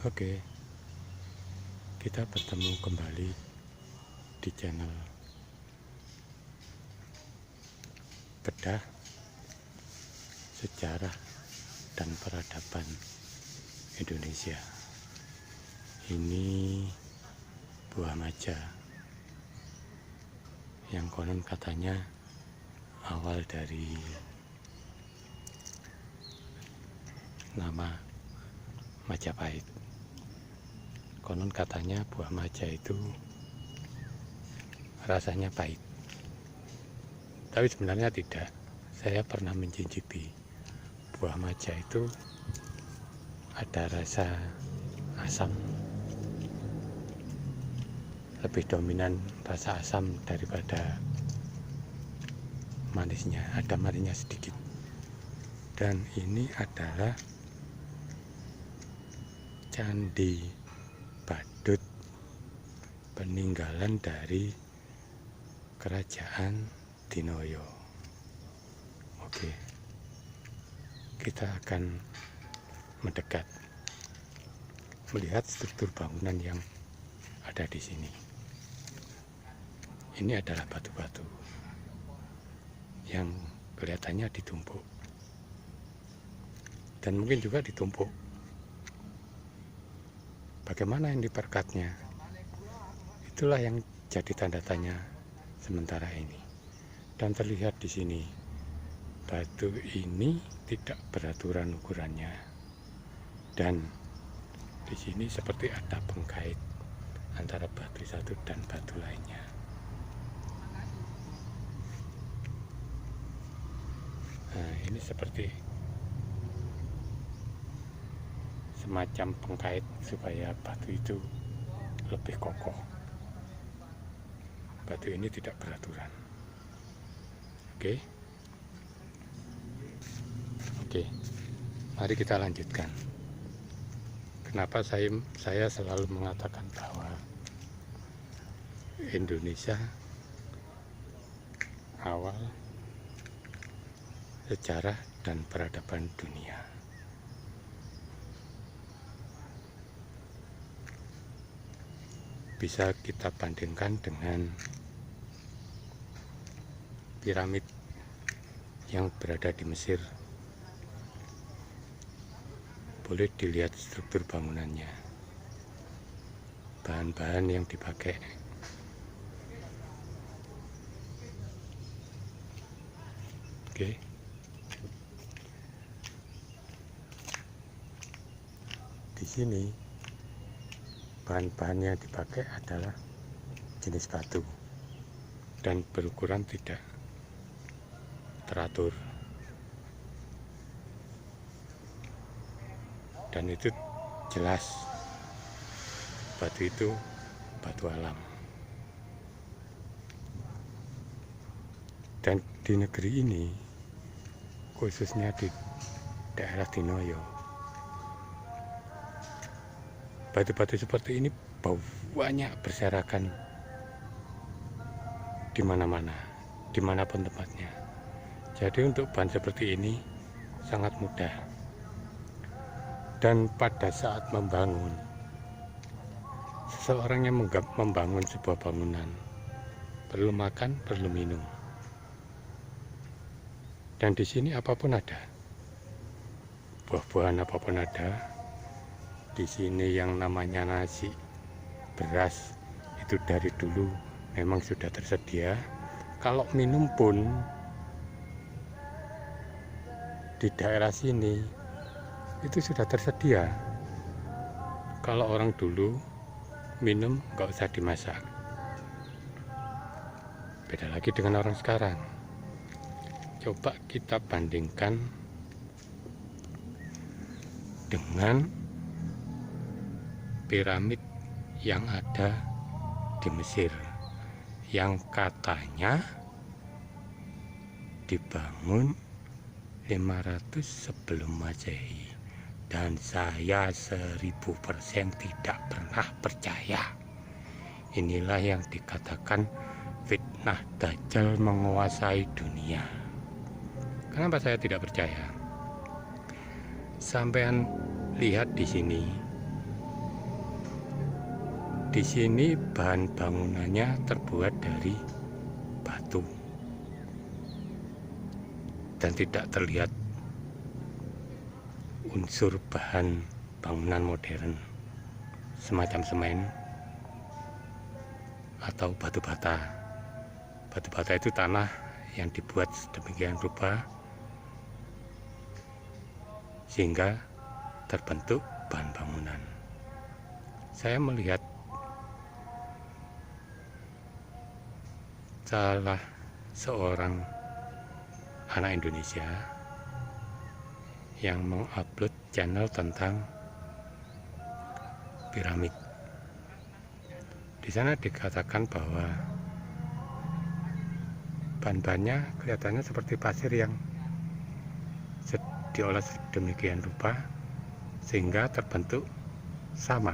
Oke, kita bertemu kembali di channel Bedah Sejarah dan Peradaban Indonesia. Ini buah maja yang konon katanya awal dari nama Majapahit. Konon katanya buah maja itu rasanya pahit, tapi sebenarnya tidak. Saya pernah mencicipi buah maja itu, ada rasa asam, lebih dominan rasa asam daripada manisnya, ada manisnya sedikit. Dan ini adalah Candi Badut, peninggalan dari Kerajaan Dinoyo. Oke, kita akan mendekat melihat struktur bangunan yang ada di sini. Ini adalah batu-batu yang kelihatannya ditumpuk, dan mungkin juga ditumpuk. Bagaimana yang diperkatnya? Itulah yang jadi tanda tanya sementara ini. Dan terlihat di sini, batu ini tidak beraturan ukurannya. Dan di sini seperti ada pengkait antara batu satu dan batu lainnya. Nah, ini seperti semacam pengkait supaya batu itu lebih kokoh. Batu ini tidak beraturan. Oke, mari kita lanjutkan. Kenapa saya selalu mengatakan bahwa Indonesia awal sejarah dan peradaban dunia. Bisa kita bandingkan dengan piramid yang berada di Mesir. Boleh dilihat struktur bangunannya, bahan-bahan yang dipakai. Oke. Di sini bahan-bahan yang dipakai adalah jenis batu dan berukuran tidak teratur, dan itu jelas batu itu batu alam. Dan di negeri ini, khususnya di daerah Dinoyo, batu-batu seperti ini banyak berserakan di mana-mana, dimanapun tempatnya. Jadi untuk bahan seperti ini sangat mudah. Dan pada saat membangun, seseorang yang membangun sebuah bangunan perlu makan, perlu minum. Dan di sini apapun ada, buah-buahan apapun ada. Di sini yang namanya nasi, beras, itu dari dulu memang sudah tersedia. Kalau minum pun di daerah sini itu sudah tersedia. Kalau orang dulu minum nggak usah dimasak. Beda lagi dengan orang sekarang. Coba kita bandingkan dengan piramid yang ada di Mesir, yang katanya dibangun 500 sebelum Masehi, dan saya 1000% tidak pernah percaya. Inilah yang dikatakan fitnah Dajjal menguasai dunia. Kenapa saya tidak percaya? Sampean lihat di sini, Di sini bahan bangunannya terbuat dari batu dan tidak terlihat unsur bahan bangunan modern semacam semen atau batu bata. Batu bata itu tanah yang dibuat sedemikian rupa sehingga terbentuk bahan bangunan. Saya melihat salah seorang anak Indonesia yang mengupload channel tentang piramid. Di sana dikatakan bahwa bahan-bahannya kelihatannya seperti pasir yang diolah sedemikian rupa sehingga terbentuk sama.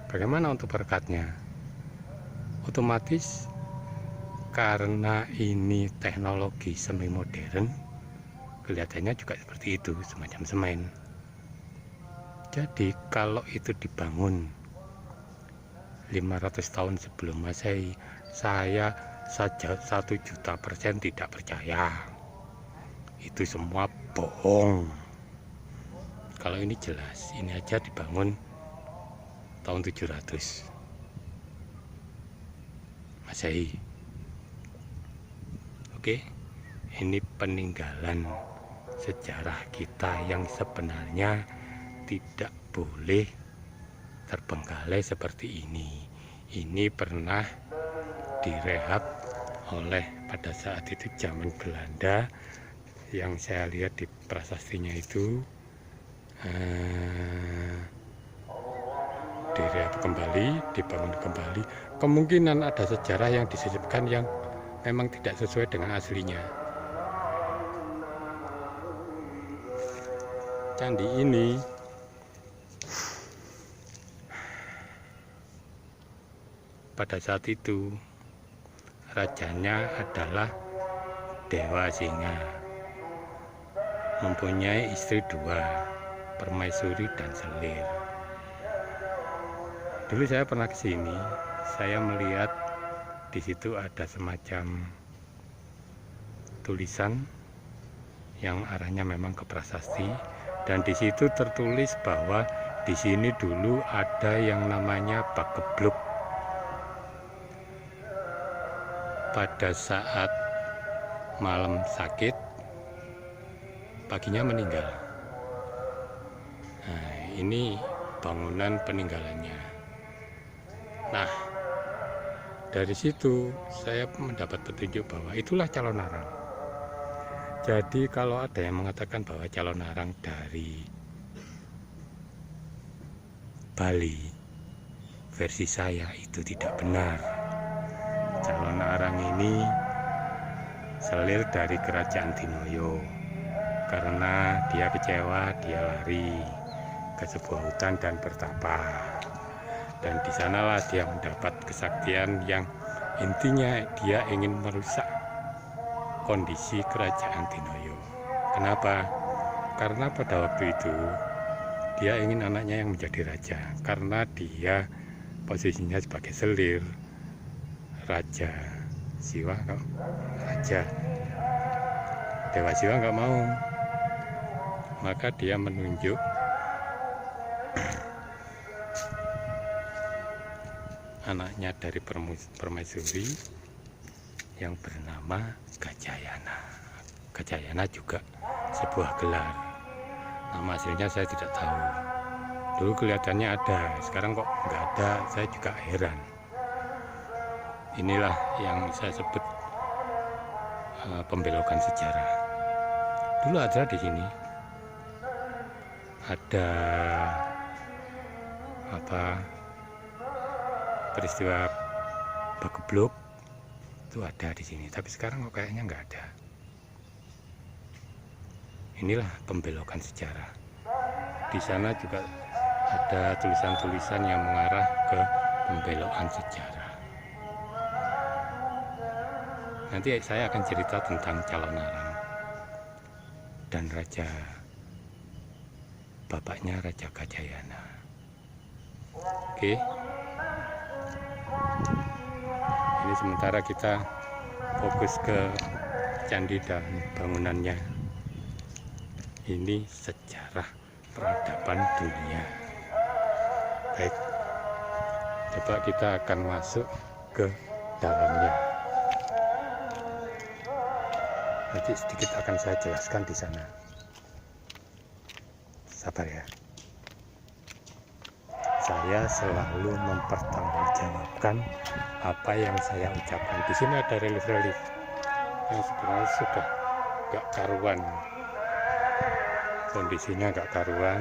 Bagaimana untuk perekatnya? Otomatis karena ini teknologi semi modern, kelihatannya juga seperti itu, semacam semen. Jadi kalau itu dibangun 500 tahun sebelum Masehi, saya saja 1.000.000% tidak percaya. Itu semua bohong. Kalau ini jelas, ini aja dibangun tahun 700 Masehi. Oke, ini peninggalan sejarah kita yang sebenarnya tidak boleh terbengkalai seperti ini. Ini pernah direhab oleh pada saat itu zaman Belanda, yang saya lihat di prasastinya itu direhab kembali, dibangun kembali. Kemungkinan ada sejarah yang disisipkan yang memang tidak sesuai dengan aslinya. Candi ini pada saat itu rajanya adalah Dewa Singa, mempunyai istri 2, Permaisuri dan Selir. Dulu saya pernah ke sini, saya melihat di situ ada semacam tulisan yang arahnya memang ke prasasti, dan di situ tertulis bahwa di sini dulu ada yang namanya Pagebluk. Pada saat malam sakit, paginya meninggal. Nah, ini bangunan peninggalannya. Nah, dari situ saya mendapat petunjuk bahwa itulah calon arang. Jadi kalau ada yang mengatakan bahwa calon arang dari Bali, versi saya itu tidak benar. Calon arang ini Selir dari kerajaan Dinoyo. Karena dia kecewa, dia lari ke sebuah hutan dan bertapa. Dan di sanalah dia mendapat kesaktian yang intinya dia ingin merusak kondisi kerajaan Dinoyo. Kenapa? Karena pada waktu itu dia ingin anaknya yang menjadi raja. Karena dia posisinya sebagai Selir, raja Siwa, raja Dewa Siwa nggak mau. Maka dia menunjuk anaknya dari Permaisuri yang bernama Gajayana. Gajayana juga sebuah gelar. Nama aslinya saya tidak tahu. Dulu kelihatannya ada, sekarang kok nggak ada, saya juga heran. Inilah yang saya sebut pembelokan sejarah. Dulu ada di sini, ada peristiwa Pagebluk itu ada di sini, tapi sekarang kok kayaknya nggak ada. Inilah pembelokan sejarah. Di sana juga ada tulisan-tulisan yang mengarah ke pembelokan sejarah. Nanti saya akan cerita tentang calon arang dan bapaknya Raja Gajayana. Oke, ini sementara kita fokus ke candi dan bangunannya. Ini sejarah peradaban dunia. Baik, coba kita akan masuk ke dalamnya. Nanti sedikit akan saya jelaskan di sana. Sabar ya. Saya selalu mempertanggungjawabkan apa yang saya ucapkan. Di sini ada relief-relief yang sebenarnya sudah gak karuan, kondisinya gak karuan,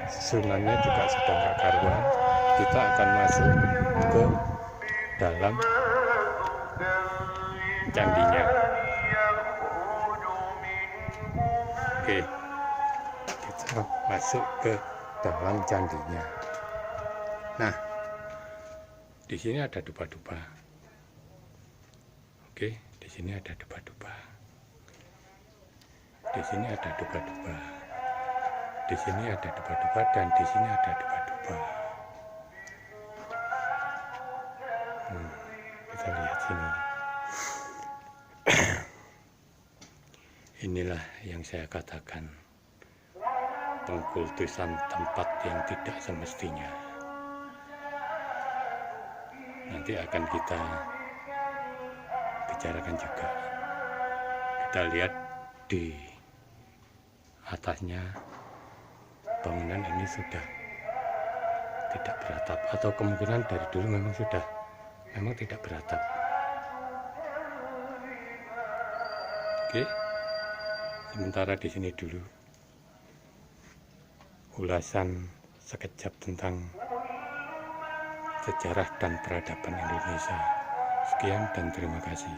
susunannya juga sudah gak karuan. Kita akan masuk ke dalam candinya. Oke, kita masuk ke dalam candinya. Nah, di sini ada dupa-dupa. Oke, di sini ada dupa-dupa. Di sini ada dupa-dupa. Di sini ada dupa-dupa dan di sini ada dupa-dupa. Kita lihat sini. Inilah yang saya katakan, pengkultusan tempat yang tidak semestinya. Nanti akan kita bicarakan juga. Kita lihat di atasnya bangunan ini sudah tidak beratap, atau kemungkinan dari dulu memang tidak beratap. Oke, sementara di sini dulu ulasan sekejap tentang sejarah dan peradaban Indonesia. Sekian dan terima kasih.